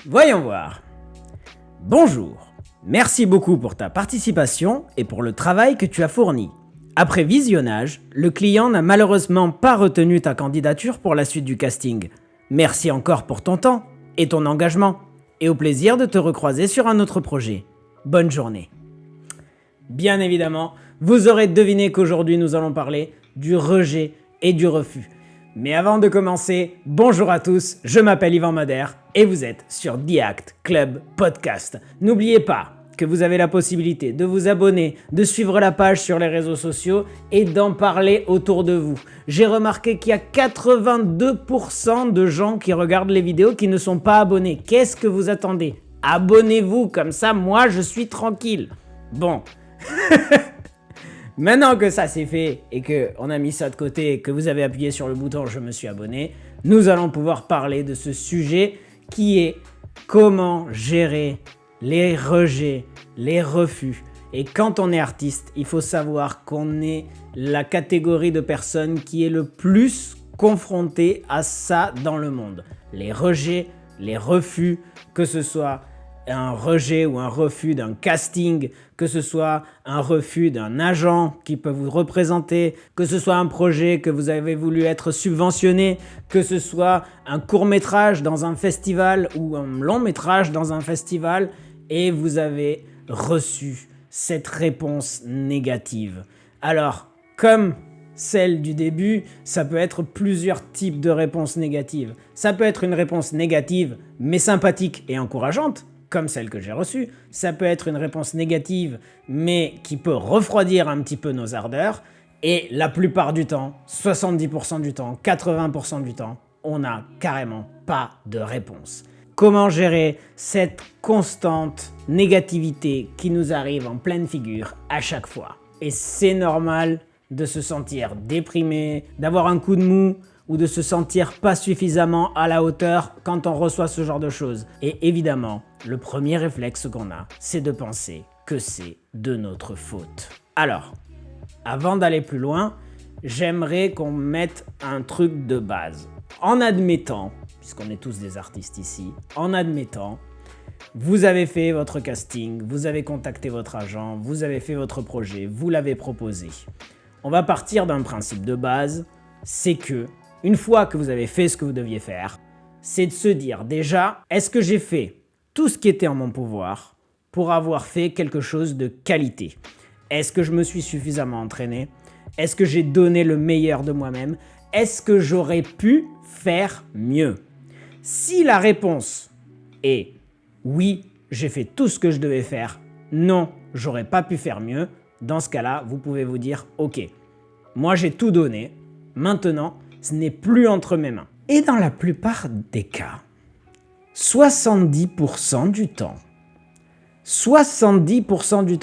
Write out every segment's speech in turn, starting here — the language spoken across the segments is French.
Voyons voir. Bonjour. Merci beaucoup pour ta participation et pour le travail que tu as fourni. Après visionnage, le client n'a malheureusement pas retenu ta candidature pour la suite du casting. Merci encore pour ton temps et ton engagement, et au plaisir de te recroiser sur un autre projet. Bonne journée. Bien évidemment, vous aurez deviné qu'aujourd'hui nous allons parler du rejet et du refus. Mais avant de commencer, bonjour à tous, je m'appelle Yvan Madère et vous êtes sur The Act Club Podcast. N'oubliez pas que vous avez la possibilité de vous abonner, de suivre la page sur les réseaux sociaux et d'en parler autour de vous. J'ai remarqué qu'il y a 82% de gens qui regardent les vidéos qui ne sont pas abonnés. Qu'est-ce que vous attendez? Abonnez-vous, comme ça moi je suis tranquille. Bon. Maintenant que ça c'est fait et qu'on a mis ça de côté et que vous avez appuyé sur le bouton « Je me suis abonné », nous allons pouvoir parler de ce sujet qui est comment gérer les rejets, les refus. Et quand on est artiste, il faut savoir qu'on est la catégorie de personnes qui est le plus confrontée à ça dans le monde. Les rejets, les refus, que ce soit un rejet ou un refus d'un casting, que ce soit un refus d'un agent qui peut vous représenter, que ce soit un projet que vous avez voulu être subventionné, que ce soit un court-métrage dans un festival ou un long-métrage dans un festival, et vous avez reçu cette réponse négative. Alors, comme celle du début, ça peut être plusieurs types de réponses négatives. Ça peut être une réponse négative, mais sympathique et encourageante, comme celle que j'ai reçue. Ça peut être une réponse négative, mais qui peut refroidir un petit peu nos ardeurs. Et la plupart du temps, 70% du temps, 80% du temps, on n'a carrément pas de réponse. Comment gérer cette constante négativité qui nous arrive en pleine figure à chaque fois? Et c'est normal de se sentir déprimé, d'avoir un coup de mou, ou de se sentir pas suffisamment à la hauteur quand on reçoit ce genre de choses. Et évidemment, le premier réflexe qu'on a, c'est de penser que c'est de notre faute. Alors, avant d'aller plus loin, j'aimerais qu'on mette un truc de base. En admettant, puisqu'on est tous des artistes ici, en admettant, vous avez fait votre casting, vous avez contacté votre agent, vous avez fait votre projet, vous l'avez proposé. On va partir d'un principe de base, c'est que une fois que vous avez fait ce que vous deviez faire, c'est de se dire déjà, est-ce que j'ai fait tout ce qui était en mon pouvoir pour avoir fait quelque chose de qualité? Est-ce que je me suis suffisamment entraîné? Est-ce que j'ai donné le meilleur de moi-même? Est-ce que j'aurais pu faire mieux? Si la réponse est oui, j'ai fait tout ce que je devais faire, non, j'aurais pas pu faire mieux, dans ce cas-là, vous pouvez vous dire ok, moi j'ai tout donné, maintenant, ce n'est plus entre mes mains. Et dans la plupart des cas, 70% du temps,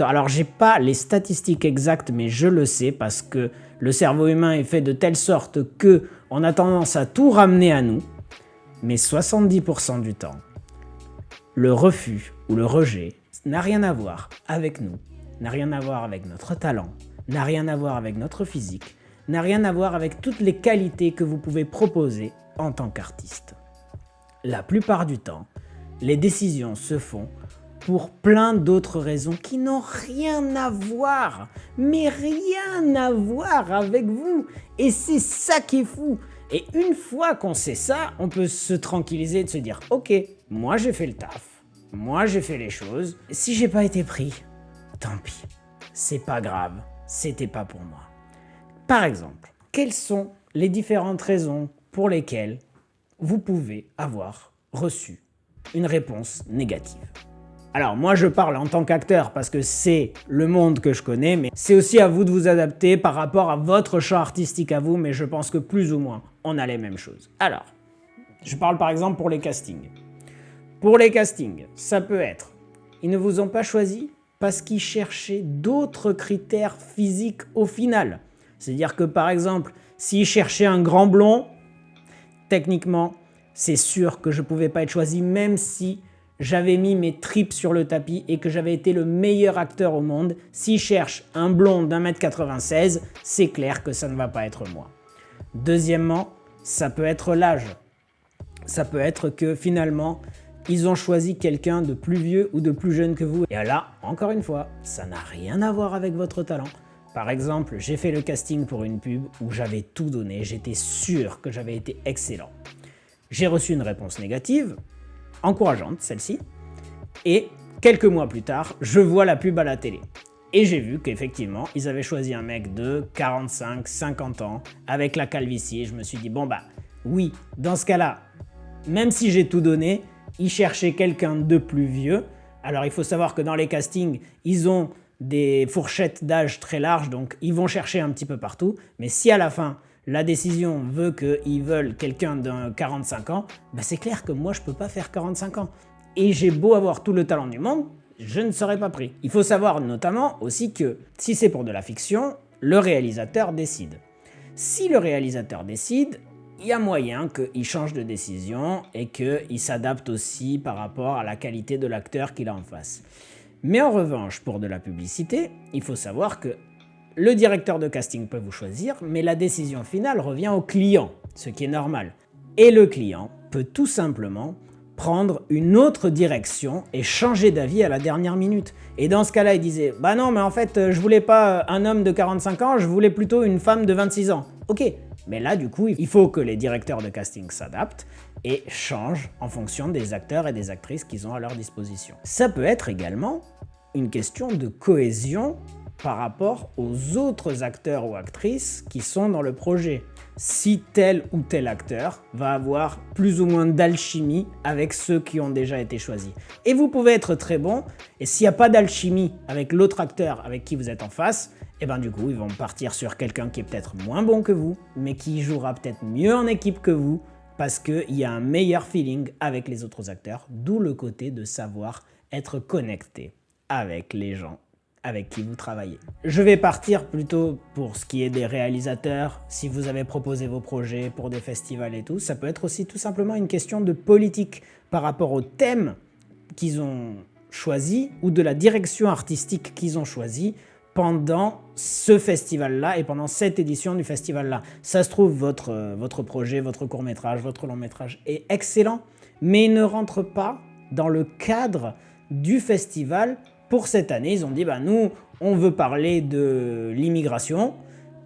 alors j'ai pas les statistiques exactes, mais je le sais parce que le cerveau humain est fait de telle sorte que on a tendance à tout ramener à nous, mais 70% du temps, le refus ou le rejet n'a rien à voir avec nous, n'a rien à voir avec notre talent, n'a rien à voir avec notre physique, n'a rien à voir avec toutes les qualités que vous pouvez proposer en tant qu'artiste. La plupart du temps, les décisions se font pour plein d'autres raisons qui n'ont rien à voir, mais rien à voir avec vous. Et c'est ça qui est fou. Et une fois qu'on sait ça, on peut se tranquilliser et de se dire « Ok, moi j'ai fait le taf, moi j'ai fait les choses. Si j'ai pas été pris, tant pis, c'est pas grave, c'était pas pour moi. » Par exemple, quelles sont les différentes raisons pour lesquelles vous pouvez avoir reçu une réponse négative? Alors moi je parle en tant qu'acteur parce que c'est le monde que je connais, mais c'est aussi à vous de vous adapter par rapport à votre champ artistique à vous, mais je pense que plus ou moins on a les mêmes choses. Alors, je parle par exemple pour les castings. Pour les castings, ça peut être, ils ne vous ont pas choisi parce qu'ils cherchaient d'autres critères physiques au final. C'est-à-dire que par exemple, s'ils cherchaient un grand blond, techniquement, c'est sûr que je ne pouvais pas être choisi même si j'avais mis mes tripes sur le tapis et que j'avais été le meilleur acteur au monde. S'ils cherchent un blond d'1m96, c'est clair que ça ne va pas être moi. Deuxièmement, ça peut être l'âge. Ça peut être que finalement, ils ont choisi quelqu'un de plus vieux ou de plus jeune que vous. Et là, encore une fois, ça n'a rien à voir avec votre talent. Par exemple, j'ai fait le casting pour une pub où j'avais tout donné, j'étais sûr que j'avais été excellent. J'ai reçu une réponse négative, encourageante celle-ci, et quelques mois plus tard, je vois la pub à la télé. Et j'ai vu qu'effectivement, ils avaient choisi un mec de 45, 50 ans, avec la calvitie, et je me suis dit, bon bah, oui, dans ce cas-là, même si j'ai tout donné, ils cherchaient quelqu'un de plus vieux. Alors il faut savoir que dans les castings, ils ont des fourchettes d'âge très larges, donc ils vont chercher un petit peu partout, mais si à la fin, la décision veut qu'ils veulent quelqu'un de 45 ans, bah c'est clair que moi je peux pas faire 45 ans. Et j'ai beau avoir tout le talent du monde, je ne serai pas pris. Il faut savoir notamment aussi que si c'est pour de la fiction, le réalisateur décide. Si le réalisateur décide, il y a moyen qu'il change de décision et qu'il s'adapte aussi par rapport à la qualité de l'acteur qu'il a en face. Mais en revanche, pour de la publicité, il faut savoir que le directeur de casting peut vous choisir, mais la décision finale revient au client, ce qui est normal. Et le client peut tout simplement prendre une autre direction et changer d'avis à la dernière minute. Et dans ce cas-là, il disait « Bah non, mais en fait, je voulais pas un homme de 45 ans, je voulais plutôt une femme de 26 ans. » Ok, mais là, du coup, il faut que les directeurs de casting s'adaptent et changent en fonction des acteurs et des actrices qu'ils ont à leur disposition. Ça peut être également une question de cohésion par rapport aux autres acteurs ou actrices qui sont dans le projet. Si tel ou tel acteur va avoir plus ou moins d'alchimie avec ceux qui ont déjà été choisis. Et vous pouvez être très bon, et s'il n'y a pas d'alchimie avec l'autre acteur avec qui vous êtes en face, et ben du coup ils vont partir sur quelqu'un qui est peut-être moins bon que vous, mais qui jouera peut-être mieux en équipe que vous, parce qu'il y a un meilleur feeling avec les autres acteurs, d'où le côté de savoir être connecté avec les gens avec qui vous travaillez. Je vais partir plutôt pour ce qui est des réalisateurs. Si vous avez proposé vos projets pour des festivals et tout, ça peut être aussi tout simplement une question de politique par rapport au thème qu'ils ont choisi ou de la direction artistique qu'ils ont choisi pendant ce festival-là et pendant cette édition du festival-là. Ça se trouve, votre projet, votre court-métrage, votre long-métrage est excellent, mais il ne rentre pas dans le cadre du festival. Pour cette année, ils ont dit bah, « nous, on veut parler de l'immigration »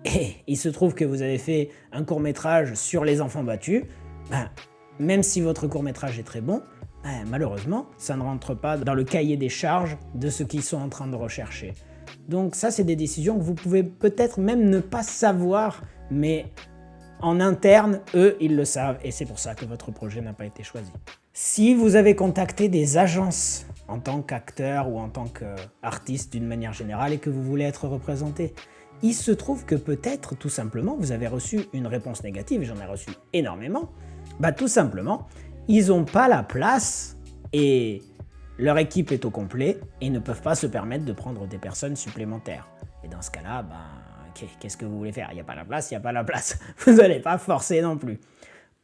et il se trouve que vous avez fait un court-métrage sur les enfants battus. Bah, même si votre court-métrage est très bon, bah, malheureusement, ça ne rentre pas dans le cahier des charges de ce qu'ils sont en train de rechercher. Donc ça, c'est des décisions que vous pouvez peut-être même ne pas savoir, mais en interne, eux, ils le savent et c'est pour ça que votre projet n'a pas été choisi. Si vous avez contacté des agences en tant qu'acteur ou en tant qu'artiste d'une manière générale et que vous voulez être représenté, il se trouve que peut-être tout simplement vous avez reçu une réponse négative, j'en ai reçu énormément, bah tout simplement ils n'ont pas la place et leur équipe est au complet et ne peuvent pas se permettre de prendre des personnes supplémentaires. Et dans ce cas-là, bah, qu'est-ce que vous voulez faire? Il n'y a pas la place, il n'y a pas la place. Vous n'allez pas forcer non plus.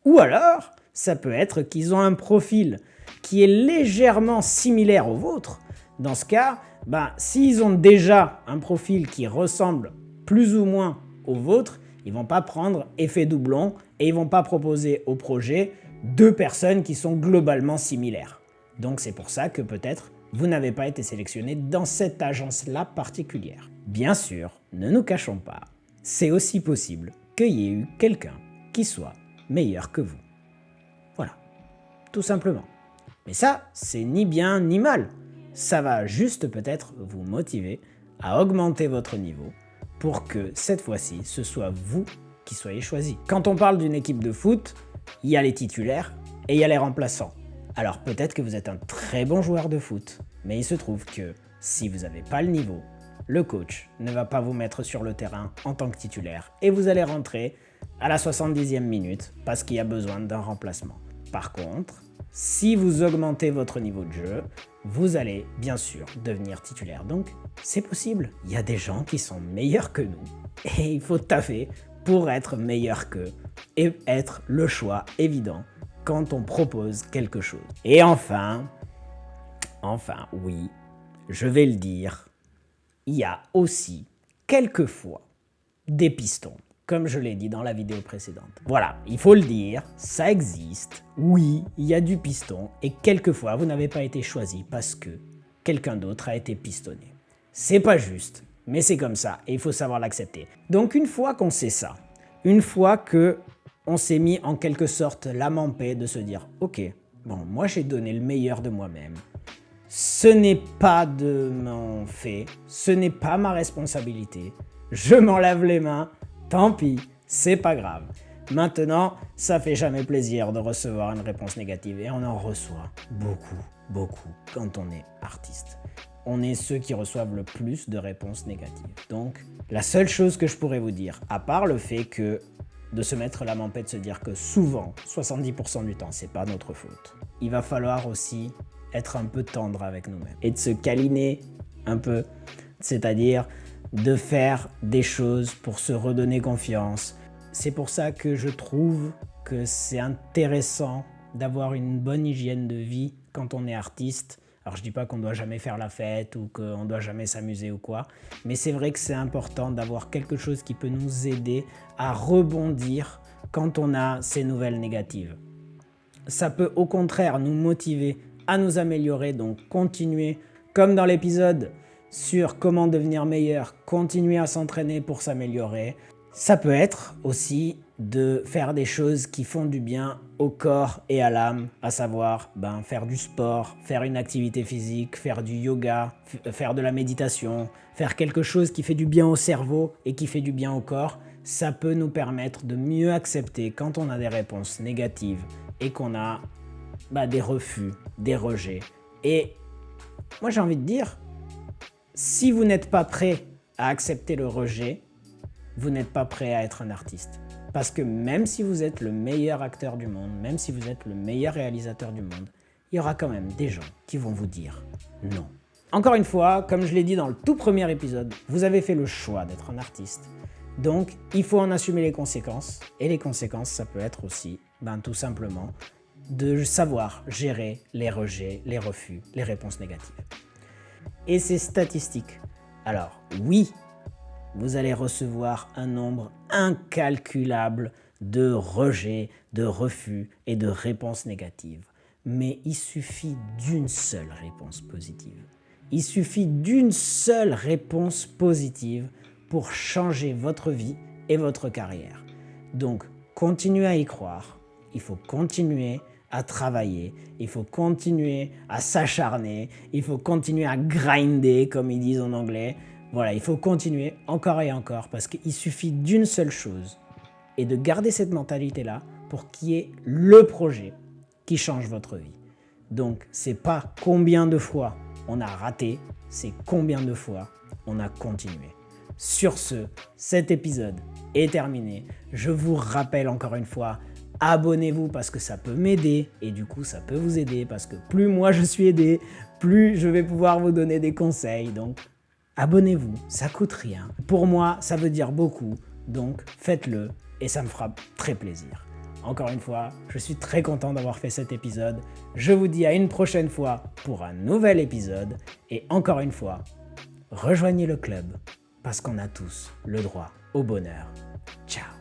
Ou alors, ça peut être qu'ils ont un profil qui est légèrement similaire au vôtre. Dans ce cas, bah, s'ils ont déjà un profil qui ressemble plus ou moins au vôtre, ils ne vont pas prendre effet doublon et ils ne vont pas proposer au projet deux personnes qui sont globalement similaires. Donc c'est pour ça que peut-être vous n'avez pas été sélectionné dans cette agence-là particulière. Bien sûr, ne nous cachons pas, c'est aussi possible qu'il y ait eu quelqu'un qui soit meilleur que vous. Voilà, tout simplement. Mais ça, c'est ni bien ni mal. Ça va juste peut-être vous motiver à augmenter votre niveau pour que cette fois-ci, ce soit vous qui soyez choisi. Quand on parle d'une équipe de foot, il y a les titulaires et il y a les remplaçants. Alors peut-être que vous êtes un très bon joueur de foot, mais il se trouve que si vous n'avez pas le niveau, le coach ne va pas vous mettre sur le terrain en tant que titulaire et vous allez rentrer à la 70e minute parce qu'il y a besoin d'un remplacement. Par contre, si vous augmentez votre niveau de jeu, vous allez bien sûr devenir titulaire. Donc c'est possible, il y a des gens qui sont meilleurs que nous et il faut taffer pour être meilleur qu'eux et être le choix évident quand on propose quelque chose. Et enfin, oui, je vais le dire, il y a aussi quelquefois des pistons. comme je l'ai dit dans la vidéo précédente. Voilà, il faut le dire, ça existe. Oui, il y a du piston et quelquefois vous n'avez pas été choisi parce que quelqu'un d'autre a été pistonné. C'est pas juste, mais c'est comme ça et il faut savoir l'accepter. Donc une fois qu'on sait ça, une fois que on s'est mis en quelque sorte l'âme en paix de se dire « Ok, bon, moi j'ai donné le meilleur de moi-même. Ce n'est pas de mon fait, ce n'est pas ma responsabilité. Je m'en lave les mains, tant pis, c'est pas grave. » Maintenant, ça fait jamais plaisir de recevoir une réponse négative et on en reçoit beaucoup quand on est artiste. On est ceux qui reçoivent le plus de réponses négatives. Donc, la seule chose que je pourrais vous dire, à part le fait que de se mettre l'âme en paix, de se dire que souvent, 70% du temps, c'est pas notre faute. Il va falloir aussi être un peu tendre avec nous-mêmes et de se câliner un peu, c'est-à-dire de faire des choses pour se redonner confiance. C'est pour ça que je trouve que c'est intéressant d'avoir une bonne hygiène de vie quand on est artiste. Alors je dis pas qu'on doit jamais faire la fête ou qu'on doit jamais s'amuser ou quoi, mais c'est vrai que c'est important d'avoir quelque chose qui peut nous aider à rebondir quand on a ces nouvelles négatives. Ça peut au contraire nous motiver à nous améliorer, donc continuer comme dans l'épisode sur comment devenir meilleur, continuer à s'entraîner pour s'améliorer. Ça peut être aussi de faire des choses qui font du bien au corps et à l'âme, à savoir faire du sport, faire une activité physique, faire du yoga, faire de la méditation, faire quelque chose qui fait du bien au cerveau et qui fait du bien au corps. Ça peut nous permettre de mieux accepter quand on a des réponses négatives et qu'on a des refus, des rejets. Et moi j'ai envie de dire, si vous n'êtes pas prêt à accepter le rejet, vous n'êtes pas prêt à être un artiste. Parce que même si vous êtes le meilleur acteur du monde, même si vous êtes le meilleur réalisateur du monde, il y aura quand même des gens qui vont vous dire non. Encore une fois, comme je l'ai dit dans le tout premier épisode, vous avez fait le choix d'être un artiste. Donc, il faut en assumer les conséquences. Et les conséquences, ça peut être aussi, tout simplement, de savoir gérer les rejets, les refus, les réponses négatives. Et c'est statistique. Alors, oui, vous allez recevoir un nombre incalculable de rejets, de refus et de réponses négatives. Mais il suffit d'une seule réponse positive. Il suffit d'une seule réponse positive pour changer votre vie et votre carrière. Donc, continuez à y croire. Il faut continuer à travailler. Il faut continuer à s'acharner. Il faut continuer à grinder, comme ils disent en anglais. Voilà, il faut continuer encore et encore parce qu'il suffit d'une seule chose et de garder cette mentalité-là pour qu'il y ait le projet qui change votre vie. Donc, c'est pas combien de fois on a raté, c'est combien de fois on a continué. Sur ce, cet épisode est terminé. Je vous rappelle encore une fois, abonnez-vous parce que ça peut m'aider et du coup ça peut vous aider parce que plus moi je suis aidé, plus je vais pouvoir vous donner des conseils. Donc, abonnez-vous, ça coûte rien. Pour moi, ça veut dire beaucoup, donc faites-le et ça me fera très plaisir. Encore une fois, je suis très content d'avoir fait cet épisode. Je vous dis à une prochaine fois pour un nouvel épisode et encore une fois, rejoignez le club parce qu'on a tous le droit au bonheur. Ciao.